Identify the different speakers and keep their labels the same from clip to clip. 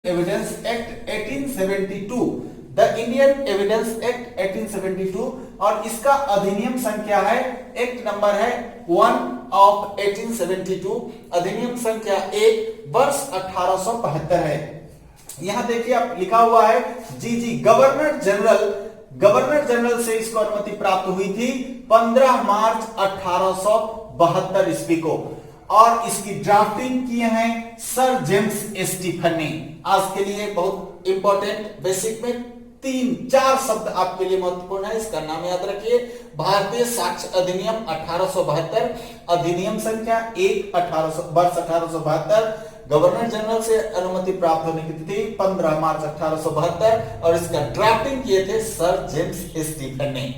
Speaker 1: Evidence act 1872, the Indian evidence act 1872 और इसका अधिनियम संख्या है, एक्ट नंबर है 1 ऑफ 1872, अधिनियम संख्या 1 वर्ष 1872 है। यहां देखिए आप लिखा हुआ है जी गवर्नर जनरल से इसको अनुमति प्राप्त हुई थी 15 मार्च 1872 ईस्वी को और इसकी ड्राफ्टिंग किए हैं सर जेम्स स्टीफन ने। आज के लिए बहुत इंपॉर्टेंट, बेसिक में 3-4 शब्द आपके लिए महत्वपूर्ण है, इसका नाम याद रखिए। भारतीय साक्ष्य अधिनियम 1872, अधिनियम संख्या 1 वर्ष 1872, गवर्नर जनरल से अनुमति प्राप्त होने की तिथि 15 मार्च 1872 और इसका ड्राफ्टिंग किए थे सर जेम्स स्टीफन ने।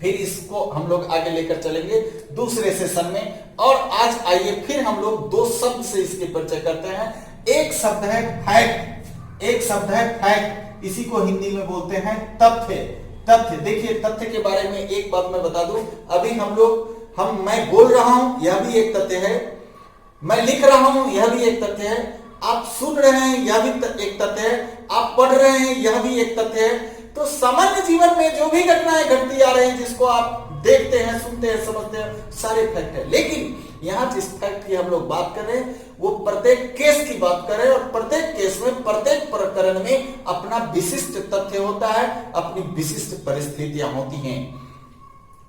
Speaker 1: फिर इसको हम लोग आगे लेकर चलेंगे दूसरे सेशन में। और आज आइए फिर हम लोग 2 शब्द से इसके परिचय करते हैं। एक शब्द है फैक्ट, एक शब्द है फैक्ट, इसी को हिंदी में बोलते हैं तथ्य। तथ्य देखिए, तथ्य के बारे में एक बात मैं बता दूं, अभी मैं बोल रहा हूं यह भी एक तथ्य है, मैं लिख रहा हूं यह भी एक तथ्य है, आप सुन रहे हैं यह भी एक तथ्य है, आप पढ़ रहे हैं यह भी एक तथ्य है। तो सामान्य जीवन में जो भी घटनाएं घटती आ रही हैं, जिसको आप देखते हैं, सुनते हैं, समझते हैं, सारे फैक्ट है। लेकिन यहां जिस फैक्ट की हम लोग बात कर रहे हैं वो प्रत्येक केस की बात कर रहे हैं और प्रत्येक केस में, प्रत्येक प्रकरण में अपना विशिष्ट तथ्य होता है, अपनी विशिष्ट परिस्थितियां होती हैं।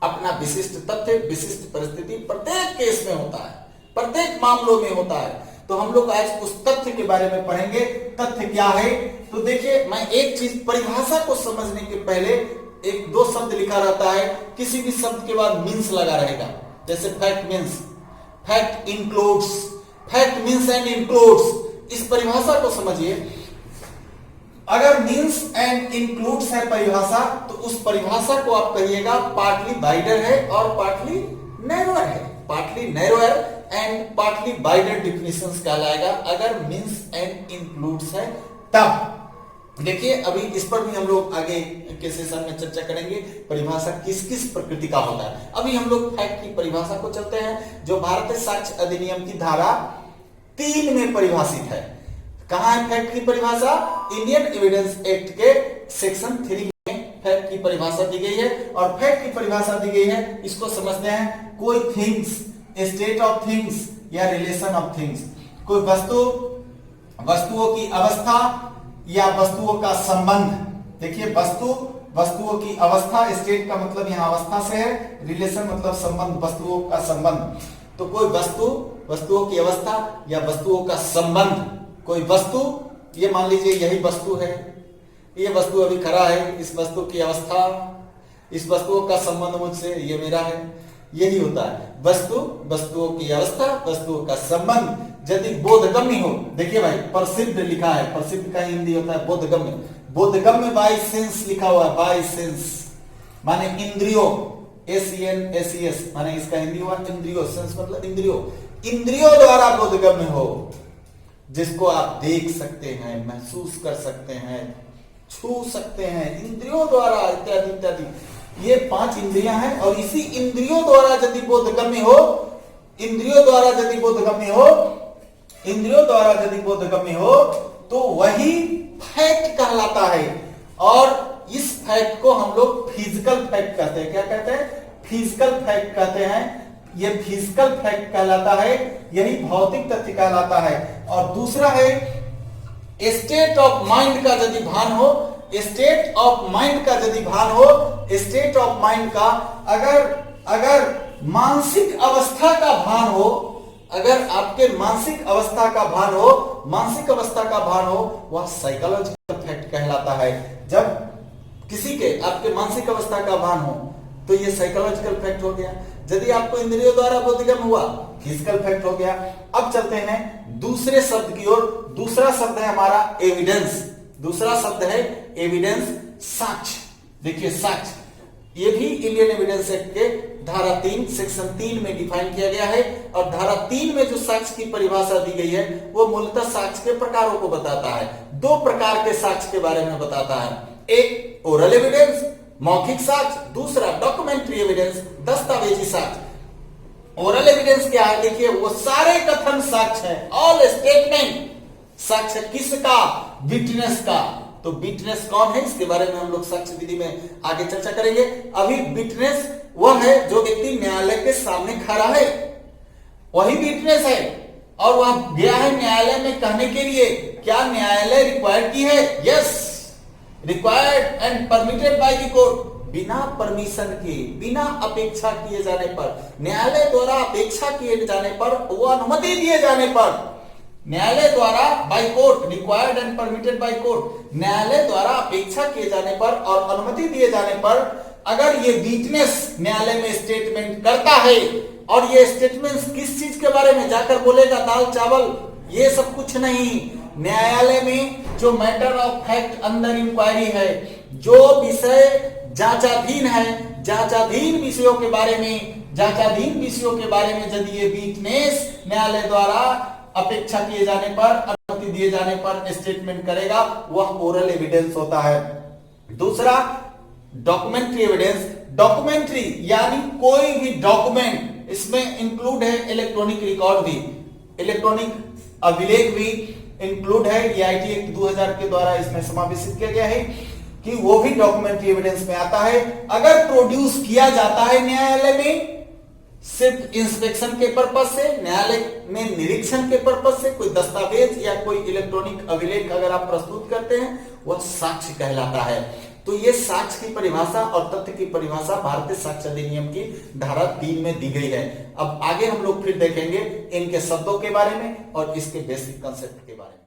Speaker 1: अपना विशिष्ट तथ्य, विशिष्ट परिस्थिति प्रत्येक केस में होता है, प्रत्येक मामलों में होता है। तो हम लोग आज उस तथ्य के बारे में पढ़ेंगे। तथ्य क्या है? तो देखिए, मैं एक चीज, परिभाषा को समझने के पहले 1-2 शब्द लिखा रहता है, किसी भी शब्द के बाद मीन्स लगा रहेगा। जैसे fact means, fact includes, fact means and includes. इस परिभाषा को समझिए। अगर मीन्स एंड इंक्लूड्स है परिभाषा, तो उस परिभाषा को आप कहिएगा पार्टली वाइडर है और पार्टली नैरोअर है। Partly narrower and partly wider definitions कहलाएगा अगर मीन्स एंड इंक्लूड्स है तब। देखिए, अभी इस पर भी हम लोग आगे के सेशन में चर्चा करेंगे, परिभाषा किस किस प्रकृति का होता है। अभी हम लोग फैक्ट की परिभाषा को चलते हैं, जो भारतीय साक्ष्य अधिनियम की धारा 3 में परिभाषित है। कहां है फैक्ट की परिभाषा? इंडियन एविडेंस एक्ट के सेक्शन 3 में फैक्ट की परिभाषा दी गई है। और फैक्ट की परिभाषा दी गई है, इसको समझते हैं, कोई थिंग्स, स्टेट ऑफ थिंग्स या रिलेशन ऑफ थिंग्स, कोई वस्तुओं की अवस्था या वस्तुओं का संबंध। देखिए, वस्तुओं की अवस्था, स्टेट का मतलब यहां अवस्था से है, रिलेशन मतलब संबंध, वस्तुओं का संबंध। तो कोई वस्तुओं की अवस्था या वस्तुओं का संबंध, कोई वस्तु, ये मान लीजिए यही वस्तु है, ये वस्तु अभी खड़ा है, इस वस्तु की अवस्था, इस वस्तुओं का संबंध मुझसे, ये मेरा है, यही होता है वस्तुओं की अवस्था, वस्तुओं का संबंध। यदि बोधगम्य हो, देखिए भाई, प्रसिद्ध लिखा है, प्रसिद्ध का हिंदी होता है बोधगम्य। बोधगम्य बाय सेंस लिखा हुआ है, बाय सेंस माने इंद्रियों, SENSES माने इसका हिंदी हुआ इंद्रियों, सेंस मतलब इंद्रियों द्वारा बोधगम्य हो, जिसको आप देख सकते हैं, महसूस कर सकते हैं, छू सकते हैं, इंद्रियों द्वारा इत्यादि इत्यादि। ये 5 इंद्रियां हैं और इसी इंद्रियों द्वारा यदि बोधगम्य हो, इंद्रियों द्वारा यदि बोधगम्य हो तो वही फैक्ट कहलाता है। और इस फैक्ट को हम लोग फिजिकल फैक्ट कहते हैं। क्या कहते हैं? फिजिकल फैक्ट कहते हैं। ये फिजिकल फैक्ट कहलाता है, यही भौतिक तथ्य कहलाता है। और दूसरा है स्टेट ऑफ माइंड का यदि भान हो, स्टेट ऑफ माइंड का यदि भान हो, स्टेट ऑफ माइंड का अगर मानसिक अवस्था का भान हो, अगर आपके मानसिक अवस्था का भान हो, वह साइकोलॉजिकल फैक्ट कहलाता है। जब किसी के आपके मानसिक अवस्था का भान हो तो यह साइकोलॉजिकल फैक्ट हो गया। यदि आपको इंद्रियों द्वारा बोधगम्य हुआ, फिजिकल फैक्ट हो गया। अब चलते हैं दूसरे शब्द की ओर। दूसरा शब्द है हमारा एविडेंस। दूसरा शब्द है एविडेंस, साक्ष्य। देखिए, साक्ष्य ये भी इंडियन एविडेंस एक्ट के धारा 3 सेक्शन 3 में डिफाइन किया गया है। और धारा 3 में जो साक्ष्य की परिभाषा दी गई है वो मूलतः साक्ष्य के प्रकारों को बताता है। 2 प्रकार के साक्ष्य के बारे में बताता है, एक ओरल एविडेंस, मौखिक साक्ष्य, दूसरा डॉक्यूमेंट्री एविडेंस, दस्तावेजी साक्ष्य। ओरल एविडेंस क्या है? देखिए, वो सारे कथन साक्ष्य है, ऑल स्टेटमेंट साक्ष्य किसका? विटनेस का। तो विटनेस कौन है, इसके बारे में हम लोग साक्ष्य विधि में आगे चर्चा करेंगे। अभी विटनेस वह है जो व्यक्ति न्यायालय के सामने खड़ा है, वही विटनेस है, और वह गया है न्यायालय में कहने के लिए। क्या न्यायालय रिक्वायर्ड की है? Yes, required and permitted by the court. बिना परमिशन के, बिना अपेक्षा किए जाने पर, न्यायालय द्वारा अपेक्षा किए जाने पर, वो अनुमति दिए जाने पर, न्यायालय द्वारा by court, required and permitted by court, न्यायालय द्वारा अपेक्षा किए जाने पर और अनुमति दिए जाने पर अगर ये विटनेस न्यायालय में स्टेटमेंट करता है, और ये स्टेटमेंट किस चीज के बारे में जाकर बोलेगा? दाल चावल ये सब कुछ नहीं। न्यायालय में जो matter of fact under inquiry है, जो विषय जांचाधीन है, जांचाधीन विषयों के बारे में, जांचाधीन विषयों के बारे में यदि ये विटनेस न्यायालय द्वारा अपेक्षा किए जाने पर, अनुमति दिए जाने पर स्टेटमेंट करेगा, वह ओरल एविडेंस होता है। दूसरा डॉक्यूमेंट्री एविडेंस। डॉक्यूमेंट्री यानी कोई भी डॉक्यूमेंट, इसमें इंक्लूड है इलेक्ट्रॉनिक रिकॉर्ड भी, इलेक्ट्रॉनिक अभिलेख भी इंक्लूड है। ये आईटी एक्ट 2000 के द्वारा इसमें समावेशित किया गया है कि वो भी डॉक्यूमेंट्री एविडेंस में आता है। अगर प्रोड्यूस किया जाता है न्यायालय में सिर्फ इंस्पेक्शन के पर्पज से, न्यायालय में निरीक्षण के पर्पज से, कोई दस्तावेज या कोई इलेक्ट्रॉनिक अभिलेख अगर आप प्रस्तुत करते हैं, वह साक्ष्य कहलाता है। तो ये साक्ष्य की परिभाषा और तथ्य की परिभाषा भारतीय साक्ष्य अधिनियम की धारा 3 में दी गई है। अब आगे हम लोग फिर देखेंगे इनके शब्दों के बारे में और इसके बेसिक कंसेप्ट के बारे में।